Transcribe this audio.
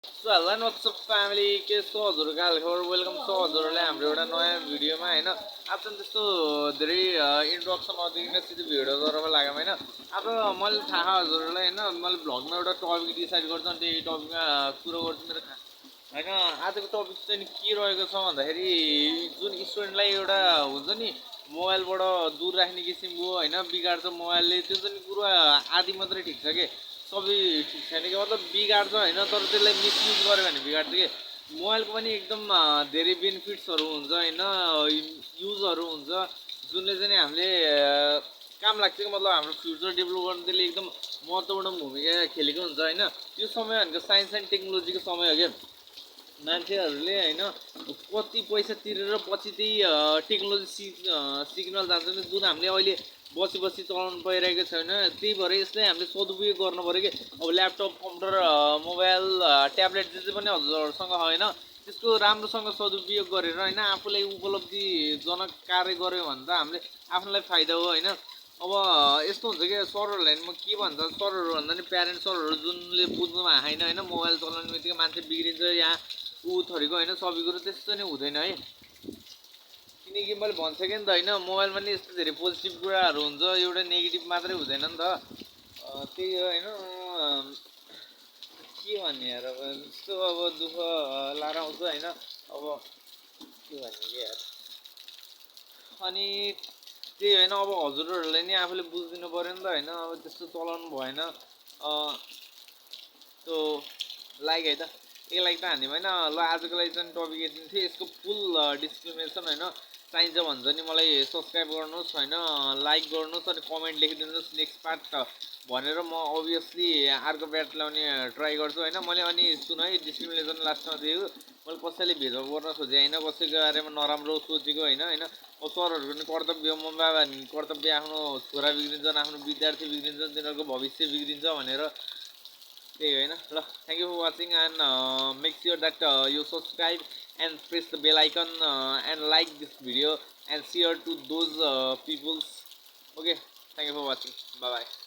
So hello and what's up family के so हजुरको हालखबर वेलकम छ हजुरहरूलाई हाम्रो एउटा नयाँ भिडियोमा होइन अब चाहिँ त्यस्तो धेरै इन्ट्रोडक्सन नदिकन सिधै भिडियो गरेर लाग्यो होइन अब मैले थाहा हजुरहरूलाई होइन मैले भ्लगमा एउटा टपिक डिसाइड गर्छु अनि त्यही टपिकमा कुरो गर्छु मेरो होइन आजको टपिक चाहिँ के रहेको छ भन्दाखेरि जुन स्टुडेन्टलाई एउटा हुन्छ नि मोबाइलबाट दूर राख्ने किसिमको होइन बिगार्छ मोबाइलले त्यो चाहिँ कुरो आदि मात्रै ठिक छ कि सबै ठिक छैन कि मतलब बिगार्छ होइन तर त्यसलाई मिसयुज गऱ्यो भने बिगार्छ कि मोबाइलको पनि एकदम धेरै बेनिफिट्सहरू हुन्छ होइन युजहरू हुन्छ जुनले चाहिँ हामीले काम लाग्छ कि मतलब हाम्रो फ्युचर डेभलप गर्नु त्यसले एकदम महत्त्वपूर्ण भूमिका खेलेको हुन्छ होइन यो समय भनेको साइन्स एन्ड टेक्नोलोजीको समय हो क्या मान्छेहरूले होइन कति पैसा तिरेर पछि त्यही टेक्नोलोजी सिक्न जान्छ जुन हामीले अहिले बसी बसी चलाउनु पाइरहेको छैन त्यही भएर यसलाई हामीले सदुपयोग गर्नु पऱ्यो कि अब ल्यापटप कम्प्युटर मोबाइल ट्याब्लेट जे जे पनि हजुरहरूसँग होइन त्यसको राम्रोसँग सदुपयोग गरेर होइन आफूलाई उपलब्धिजनक कार्य गऱ्यो भने त हामीले आफ्नोलाई फाइदा हो होइन अब यस्तो हुन्छ कि सरहरूलाई म के भन्छ सरहरू भन्दा नि प्यारेन्ट सरहरू जुनले बुझ्नुमा आएन होइन मोबाइल चलाउने बित्तिकै मान्छे बिग्रिन्छ यहाँ ऊ थरीको होइन सबै कुरो त्यस्तो नै हुँदैन है किनकि मैले भनिसकेँ नि त होइन मोबाइलमा नि यस्तो धेरै पोजिटिभ कुराहरू हुन्छ एउटा नेगेटिभ मात्रै हुँदैन नि त त्यही हो होइन के भन्ने यार अब यस्तो अब दुःख लाएर आउँछ होइन अब के भन्ने कि यार अनि त्यही होइन अब हजुरहरूलाई नि आफूले बुझिदिनु पऱ्यो नि त होइन अब त्यस्तो चलाउनु भएन त्यो लाइक है त एक लाइक त हान्ने होइन ल आजको लागि चाहिँ टपिक यति थियो यसको फुल डिस्क्रिमिनेसन होइन चाहिन्छ भने चाहिँ मलाई सब्सक्राइब गर्नुहोस् होइन लाइक गर्नुहोस् अनि कमेन्ट लेखिदिनुहोस् नेक्स्ट पार्ट भनेर म अभियसली अर्को ब्याट ल्याउने ट्राई गर्छु होइन मैले अनि सुन है डिस्क्रिमिनेसन लास्टमा दिएको मैले कसैले भेदभाव गर्न खोजेँ होइन कसैको बारेमा नराम्रो सोचेको होइन होइन अब सरहरूको पनि कर्तव्य म बाबा कर्तव्य आफ्नो छोरा बिग्रिन्छन् आफ्नो विद्यार्थी बिग्रिन्छन् तिनीहरूको भविष्य बिग्रिन्छ भनेर त्यही होइन ल thank you for watching and make sure that you subscribe and press the bell icon and like this video and share to those peoples. Okay, thank you for watching. Bye bye.